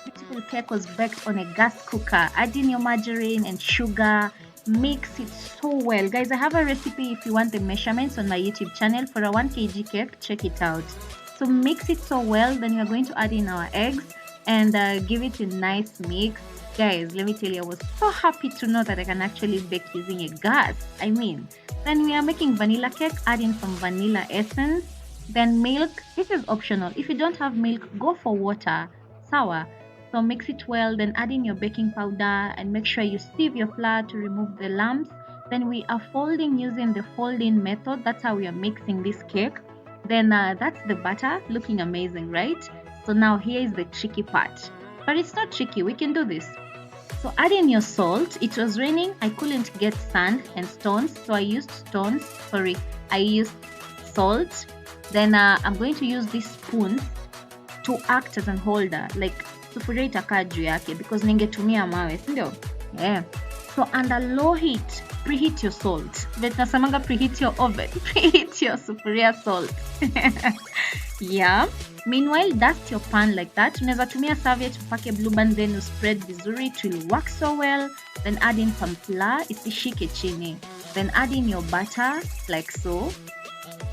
Beautiful cake was baked on a gas cooker. Add in your margarine and sugar. Mix it so well. Guys, I have a recipe if you want the measurements on my YouTube channel for a 1 kg cake. Check it out. So mix it so well. Then we are going to add in our eggs and give it a nice mix. Guys, let me tell you, I was so happy to know that I can actually bake using a gas. I mean, then we are making vanilla cake. Add in some vanilla essence. Then milk. This is optional. If you don't have milk, go for water. Sour. So mix it well, then add in your baking powder and make sure you sieve your flour to remove the lumps. Then we are folding using the folding method. That's how we are mixing this cake. Then that's the butter, looking amazing, right? So now here is the tricky part. But it's not tricky, we can do this. So add in your salt. It was raining, I couldn't get sand and stones, so I used stones. Sorry, I used salt. Then I'm going to use this spoon to act as an holder, like sufuria itakaa juu yake because ningetumia mawe, si ndio? Yeah. So under low heat, preheat your salt. But nasamanga preheat your oven, preheat your sufuria salt. Yeah. Meanwhile, dust your pan like that. Unaweza tumia serviette upake blue band, then you spread vizuri, it will work so well. Then add in some flour, isishike chini. Then add in your butter like so.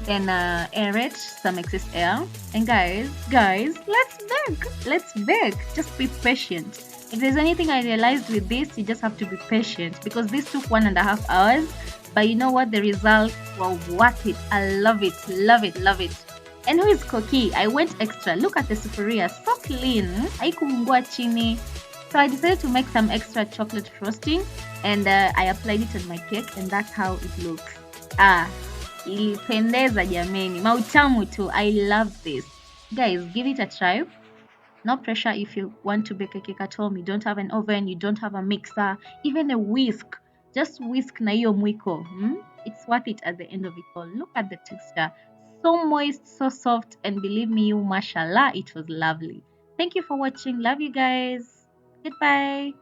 Then aerate some excess air. And guys, let's bake. Just be patient. If there's anything I realized with this, you just have to be patient because this took 1.5 hours. But you know what? The results were worth it. I love it, love it, love it. And who is Koki? I went extra. Look at the sufuria, so clean. Haikuungua chini. So I decided to make some extra chocolate frosting and I applied it on my cake and that's how it looks. Ilipendeza jameni, mautamu tu. I love this. Guys, give it a try. No pressure if you want to bake a cake at home. You don't have an oven, you don't have a mixer, even a whisk. Just whisk na hiyo mwiko. It's worth it at the end of it all. Look at the texture. So moist, so soft, and believe me, you mashallah, it was lovely. Thank you for watching. Love you guys. Goodbye.